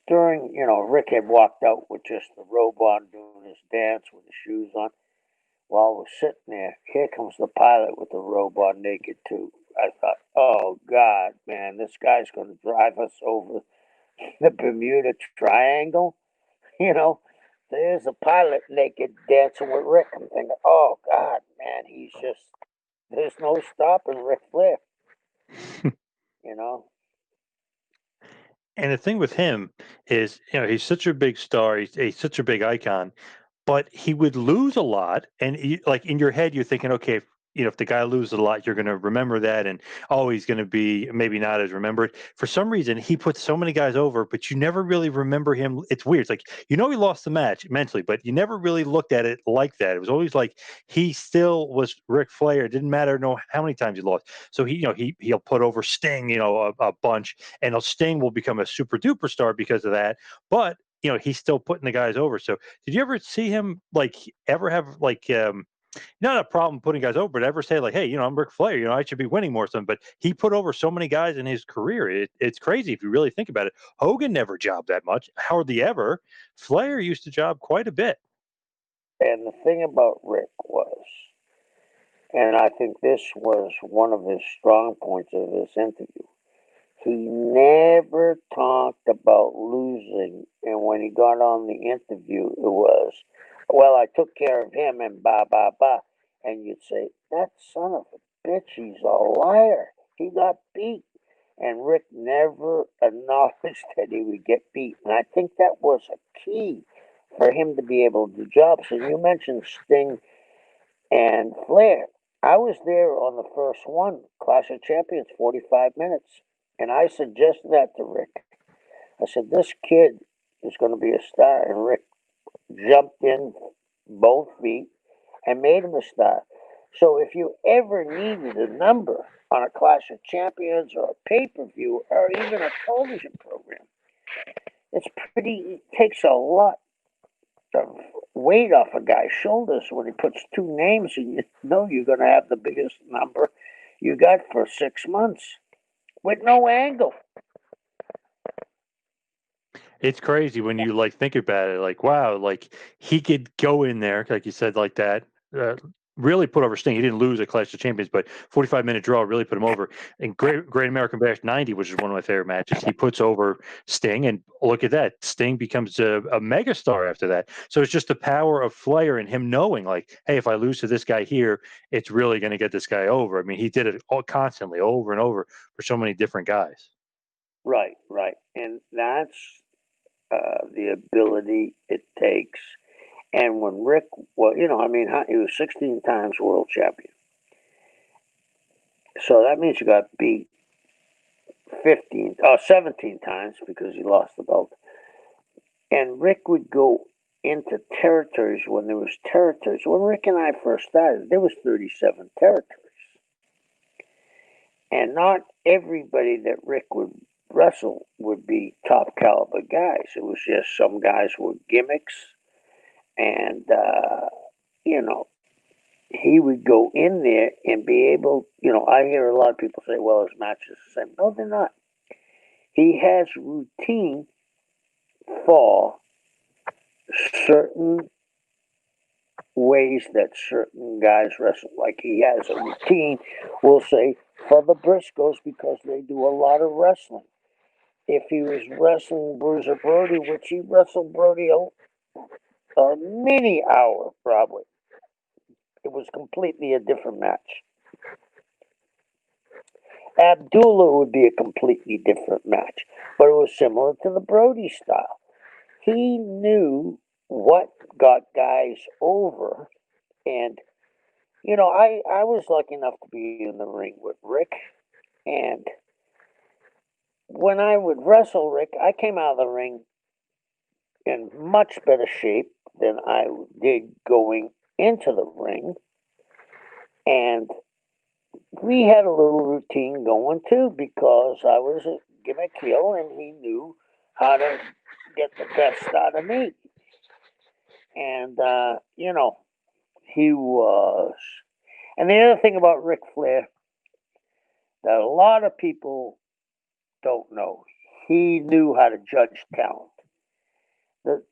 Rick had walked out with just the robe on, doing his dance with his shoes on. While we're sitting there, here comes the pilot with the robe on, naked too. I thought, oh God, man, this guy's going to drive us over the Bermuda Triangle. You know, there's a pilot naked dancing with Rick. I'm thinking, oh God, man, there's no stopping Ric Flair. You know, And the thing with him is, he's such a big star. He's such a big icon, but he would lose a lot. And like in your head, you're thinking, okay, if the guy loses a lot, you're going to remember that, and oh, he's going to be maybe not as remembered. For some reason, he puts so many guys over, but you never really remember him. It's weird. It's like he lost the match mentally, but you never really looked at it like that. It was always like he still was Ric Flair. It didn't matter how many times he lost. So he'll put over Sting, a bunch, and Sting will become a super duper star because of that. But he's still putting the guys over. So did you ever see him like ever have like not a problem putting guys over, but ever say like, hey, I'm Ric Flair, I should be winning more or something. But he put over so many guys in his career. It's crazy if you really think about it. Hogan never jobbed that much, hardly ever. Flair used to job quite a bit. and the thing about Rick was, and I think this was one of his strong points of this interview. He never talked about losing, and when he got on the interview, it was, well, I took care of him and blah, blah, blah. And you'd say, that son of a bitch, he's a liar. He got beat. And Rick never acknowledged that he would get beat. And I think that was a key for him to be able to do jobs. And you mentioned Sting and Flair. I was there on the first one, Clash of Champions, 45 minutes. And I suggested that to Rick. I said, this kid is going to be a star. And Rick jumped in both feet and made him a star. So if you ever needed a number on a Clash of Champions or a pay-per-view or even a television program, it takes a lot of weight off a guy's shoulders when he puts two names and you know you're going to have the biggest number you got for 6 months with no angle. It's crazy when you like think about it. Like, wow, like he could go in there, like you said, like that. Really put over Sting. He didn't lose at Clash of Champions, but 45-minute draw really put him over. And Great American Bash 90, which is one of my favorite matches, he puts over Sting. And look at that. Sting becomes a megastar after that. So it's just the power of Flair and him knowing, like, hey, if I lose to this guy here, it's really going to get this guy over. I mean, he did it all constantly over and over for so many different guys. Right, right. And that's the ability it takes. And when Rick, well, he was 16 times world champion. So that means you got beat 17 times because he lost the belt. And Rick would go into territories when there was territories. When Rick and I first started, there was 37 territories. And not everybody that Rick would wrestle would be top caliber guys. It was just some guys with gimmicks, and you know, he would go in there and be able. I hear a lot of people say, "Well, his matches are the same." No, they're not. He has routine for certain ways that certain guys wrestle. Like he has a routine, we'll say, for the Briscoes because they do a lot of wrestling. If he was wrestling Bruiser Brody, which he wrestled Brody a mini hour probably, it was completely a different match. Abdullah would be a completely different match, but it was similar to the Brody style. He knew what got guys over, and I was lucky enough to be in the ring with Rick, and when I would wrestle Rick, I came out of the ring in much better shape than I did going into the ring, and we had a little routine going too because I was a gimmick heel and he knew how to get the best out of me. And, he was. And the other thing about Ric Flair that a lot of people don't know, he knew how to judge talent. The,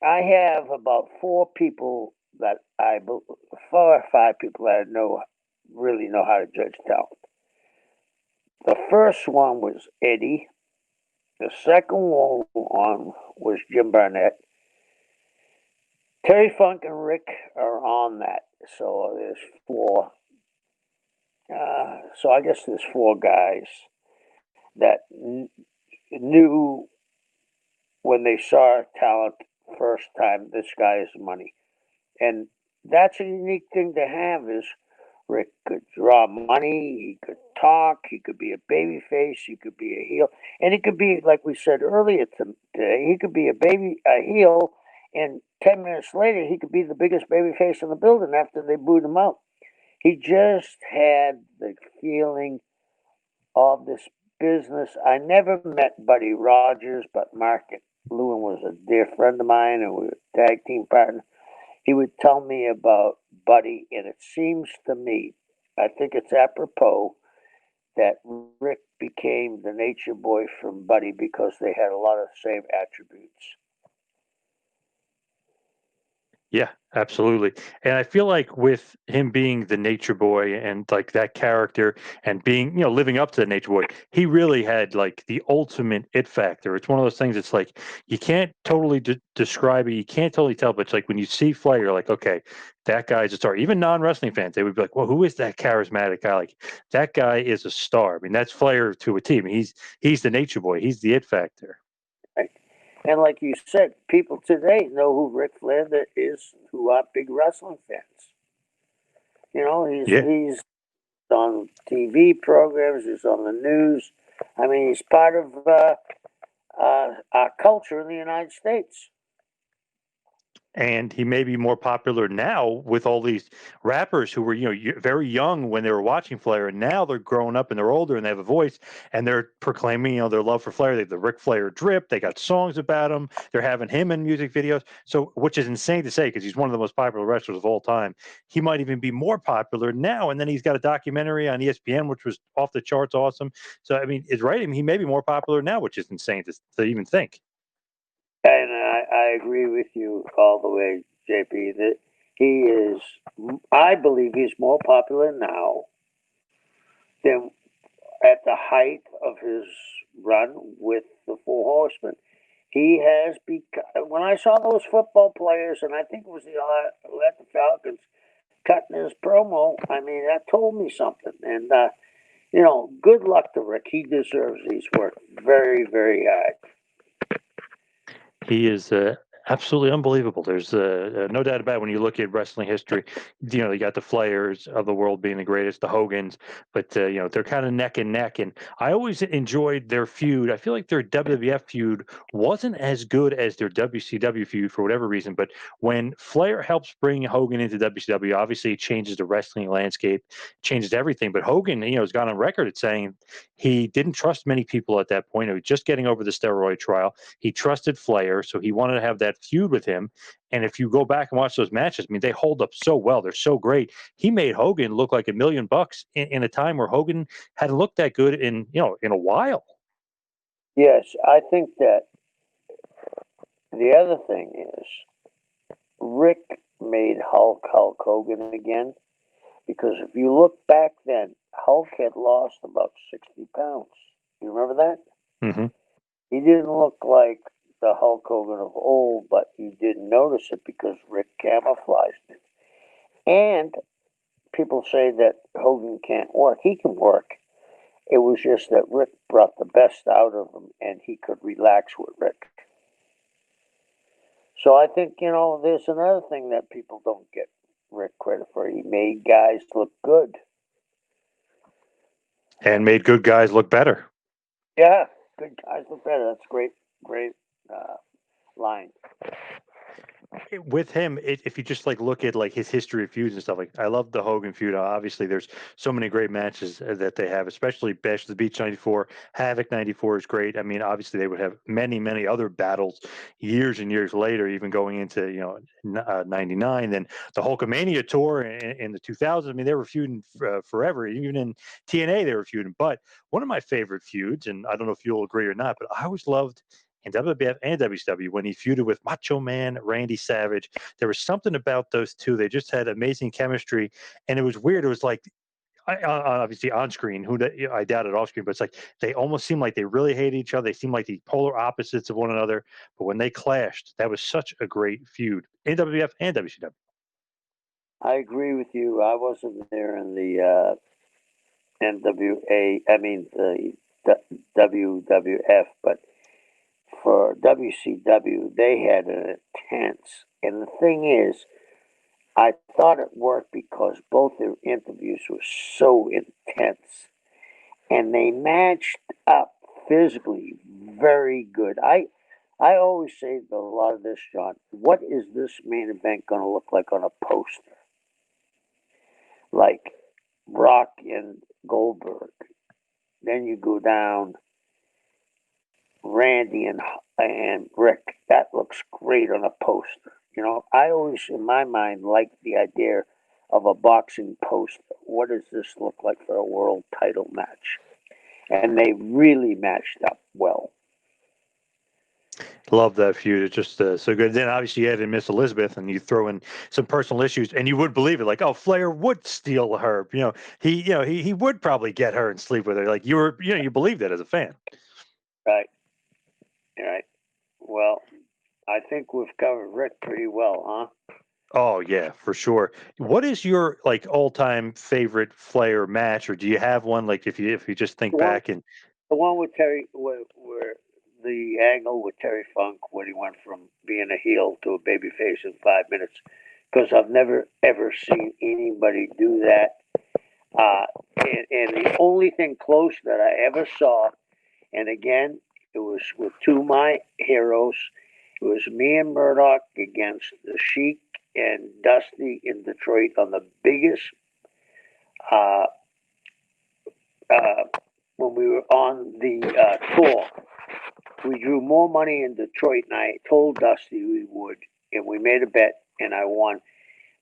I have about four or five people that I know really know how to judge talent. The first one was Eddie. The second one was Jim Barnett. Terry Funk and Rick are on that. So there's four. So I guess there's four guys that knew when they saw talent first time, this guy is money. And that's a unique thing to have is Rick could draw money, he could talk, he could be a baby face, he could be a heel, and he could be, like we said earlier today, he could be a heel, and 10 minutes later he could be the biggest baby face in the building after they booed him out. He just had the feeling of this business. I never met Buddy Rogers, but Mark Lewin was a dear friend of mine, and we were tag team partners. He would tell me about Buddy, and it seems to me, I think it's apropos, that Rick became the nature boy from Buddy because they had a lot of the same attributes. Yeah, absolutely. And I feel like with him being the nature boy and like that character and being, living up to the nature boy, he really had like the ultimate it factor. It's one of those things. It's like you can't totally describe it. You can't totally tell, but it's like when you see Flair, you're like, okay, that guy's a star. Even non-wrestling fans, they would be like, well, who is that charismatic guy? Like that guy is a star. I mean, that's Flair to a team. He's the nature boy. He's the it factor. Right. And like you said, people today know who Ric Flair is, who are big wrestling fans. Yeah. He's on TV programs, he's on the news. I mean, he's part of our culture in the United States. And he may be more popular now with all these rappers who were very young when they were watching Flair, and now they're growing up and they're older and they have a voice and they're proclaiming their love for Flair. They have the Ric Flair drip. They got songs about him. They're having him in music videos. So which is insane to say because he's one of the most popular wrestlers of all time. He might even be more popular now. And then he's got a documentary on ESPN which was off the charts awesome. So I mean, it's right. I mean, he may be more popular now, which is insane to even think. And I agree with you all the way, JP, that he is, I believe he's more popular now than at the height of his run with the Four Horsemen. He has become, when I saw those football players, and I think it was the Atlanta Falcons, cutting his promo, I mean, that told me something. And, good luck to Rick. He deserves it. He's worked very, very hard. He is Absolutely unbelievable. There's no doubt about it. When you look at wrestling history, you got the Flairs of the world being the greatest, the Hogans, but they're kind of neck and neck. And I always enjoyed their feud. I feel like their WWF feud wasn't as good as their WCW feud for whatever reason. But when Flair helps bring Hogan into WCW, obviously it changes the wrestling landscape, changes everything. But Hogan, has gone on record at saying he didn't trust many people at that point. He was just getting over the steroid trial. He trusted Flair, so he wanted to have that feud with him. And if you go back and watch those matches, I mean, they hold up so well. They're so great. He made Hogan look like $1 million in a time where Hogan hadn't looked that good in a while. Yes, I think that the other thing is Rick made Hulk Hogan again, because if you look back then, Hulk had lost about 60 pounds. You remember that? Hmm. He didn't look like the Hulk Hogan of old, but you didn't notice it because Rick camouflaged it. And people say that Hogan can't work. He can work. It was just that Rick brought the best out of him and he could relax with Rick. So I think, there's another thing that people don't get Rick credit for. He made guys look good. And made good guys look better. Yeah, good guys look better. That's great, great line. With him, if you just like look at like his history of feuds and stuff, like I love the Hogan feud. Obviously, there's so many great matches that they have, especially Bash of the Beach '94, Havoc '94 is great. I mean, obviously they would have many other battles years and years later, even going into '99. Then the Hulkamania tour in the 2000s. I mean, they were feuding forever. Even in TNA, they were feuding. But one of my favorite feuds, and I don't know if you'll agree or not, but I always loved in WWF and WCW when he feuded with Macho Man Randy Savage. There was something about those two. They just had amazing chemistry, and it was weird. It was like obviously on screen, I doubt it off screen, but it's like they almost seemed like they really hated each other. They seemed like the polar opposites of one another. But when they clashed, that was such a great feud in WWF and WCW. I agree with you. I wasn't there in the NWA, I mean the WWF, but for WCW, they had an intense. And the thing is, I thought it worked because both their interviews were so intense, and they matched up physically very good. I always say to a lot of this, John, what is this main event going to look like on a poster? Like Rock and Goldberg. Then you go down Randy and Rick. That looks great on a poster. I always, in my mind, like the idea of a boxing poster. What does this look like for a world title match? And they really matched up well. Love that feud. It's just so good. Then obviously you added Miss Elizabeth, and you throw in some personal issues, and you would believe it. Like, oh, Flair would steal her. He would probably get her and sleep with her. Like you believed it as a fan. Right, right. Well, I think we've covered Rick pretty well, huh? Oh yeah, for sure. What is your like all time favorite Flair match, or do you have one? Like if you just think The one, back and the one with Terry, where the angle with Terry Funk, when he went from being a heel to a babyface in 5 minutes, because I've never ever seen anybody do that. And the only thing close that I ever saw, and again, it was with two of my heroes. It was me and Murdoch against the Sheik and Dusty in Detroit on the biggest uh, uh, when we were on the tour. We drew more money in Detroit, and I told Dusty we would, and we made a bet, and I won.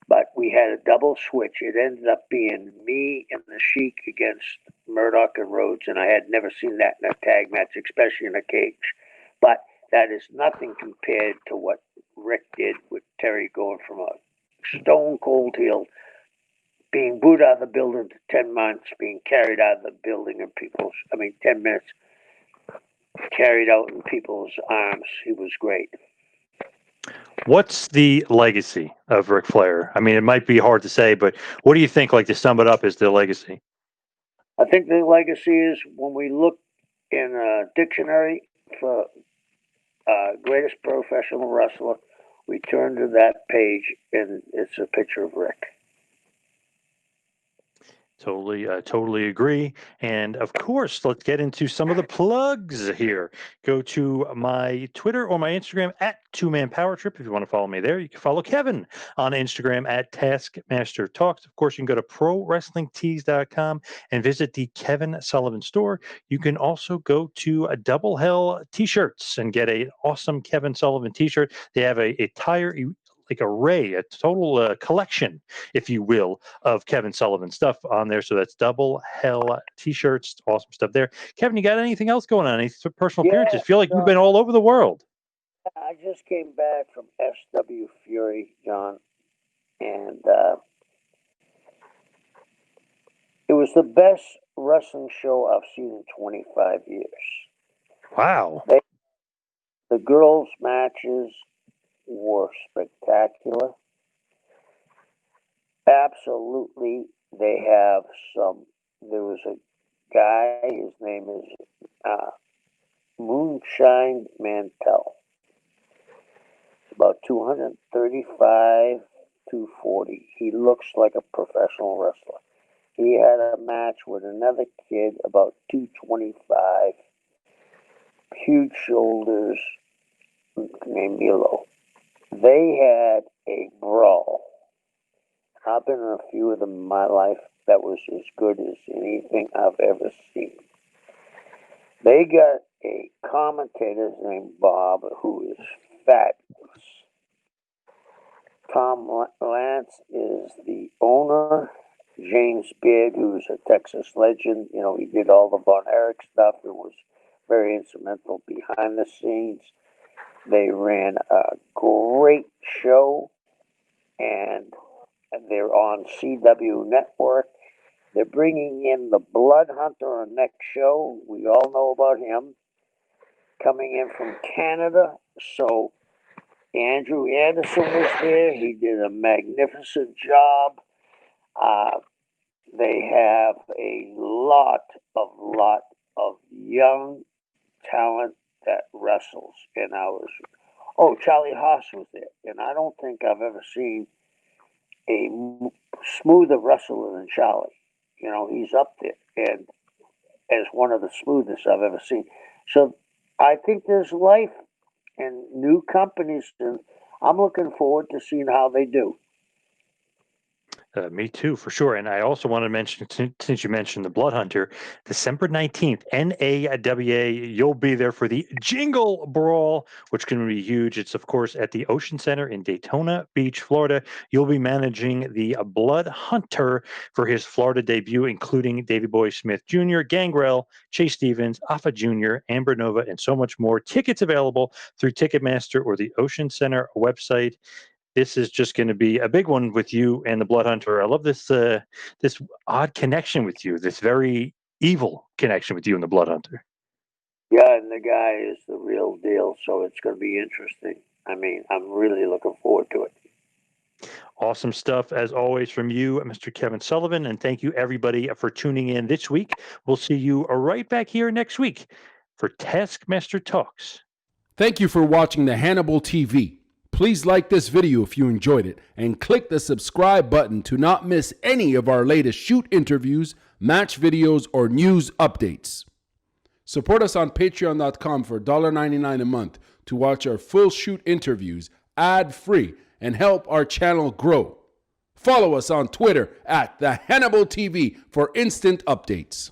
But we had a double switch. It ended up being me and the Sheik against Murdoch and Rhodes, and I had never seen that in a tag match, especially in a cage. But that is nothing compared to what Rick did with Terry going from a stone cold heel, being booed out of the building to 10 months, being carried out of the building in 10 minutes, carried out in people's arms. He was great. what's the legacy of Ric Flair? I mean, it might be hard to say, but what do you think? Like to sum it up, is the legacy? I think the legacy is when we look in a dictionary for greatest professional wrestler, we turn to that page, and it's a picture of Rick. Totally agree. And of course, let's get into some of the plugs here. Go to my Twitter or my Instagram at 2Man Power Trip. If you want to follow me there, you can follow Kevin on Instagram at Taskmaster Talks. Of course, you can go to ProWrestlingTees.com and visit the Kevin Sullivan store. You can also go to a Double Hell T-shirts and get an awesome Kevin Sullivan T-shirt. They have a entire array, a total collection, if you will, of Kevin Sullivan stuff on there. So that's Double Hell T-shirts, awesome stuff there. Kevin, you got anything else going on? Any personal appearances? Feel like you've been all over the world. I just came back from SW Fury, John, and it was the best wrestling show I've seen in 25 years. Wow. The girls' matches were spectacular. Absolutely. There was a guy, his name is Moonshine Mantell. About 235, 240. He looks like a professional wrestler. He had a match with another kid about 225. Huge shoulders, named Milo. They had a brawl. I've been in a few of them in my life that was as good as anything I've ever seen. They got a commentator named Bob who is fabulous. Tom Lance is the owner. James Beard, who's a Texas legend, he did all the Von Erich stuff and was very instrumental behind the scenes. They ran a great show, and they're on CW Network. They're bringing in the Blood Hunter on next show. We all know about him. Coming in from Canada. So Andrew Anderson was there. He did a magnificent job. They have a lot of young talent that wrestles. And Charlie Haas was there. And I don't think I've ever seen a smoother wrestler than Charlie. He's up there and as one of the smoothest I've ever seen. So I think there's life and new companies, and I'm looking forward to seeing how they do. Me too, for sure. And I also want to mention, since you mentioned the Blood Hunter, December 19th, NAWA, you'll be there for the Jingle Brawl, which can be huge. It's, of course, at the Ocean Center in Daytona Beach, Florida. You'll be managing the Blood Hunter for his Florida debut, including Davey Boy Smith Jr., Gangrel, Chase Stevens, Alpha Jr., Amber Nova, and so much more. Tickets available through Ticketmaster or the Ocean Center website. This is just going to be a big one with you and the Blood Hunter. I love this this odd connection with you, this very evil connection with you and the Blood Hunter. Yeah, and the guy is the real deal, so it's going to be interesting. I mean, I'm really looking forward to it. Awesome stuff, as always, from you, Mr. Kevin Sullivan, and thank you, everybody, for tuning in this week. We'll see you right back here next week for Taskmaster Talks. Thank you for watching the Hannibal TV. Please like this video if you enjoyed it and click the subscribe button to not miss any of our latest shoot interviews, match videos, or news updates. Support us on patreon.com for $1.99 a month to watch our full shoot interviews ad-free and help our channel grow. Follow us on Twitter at the Hannibal TV for instant updates.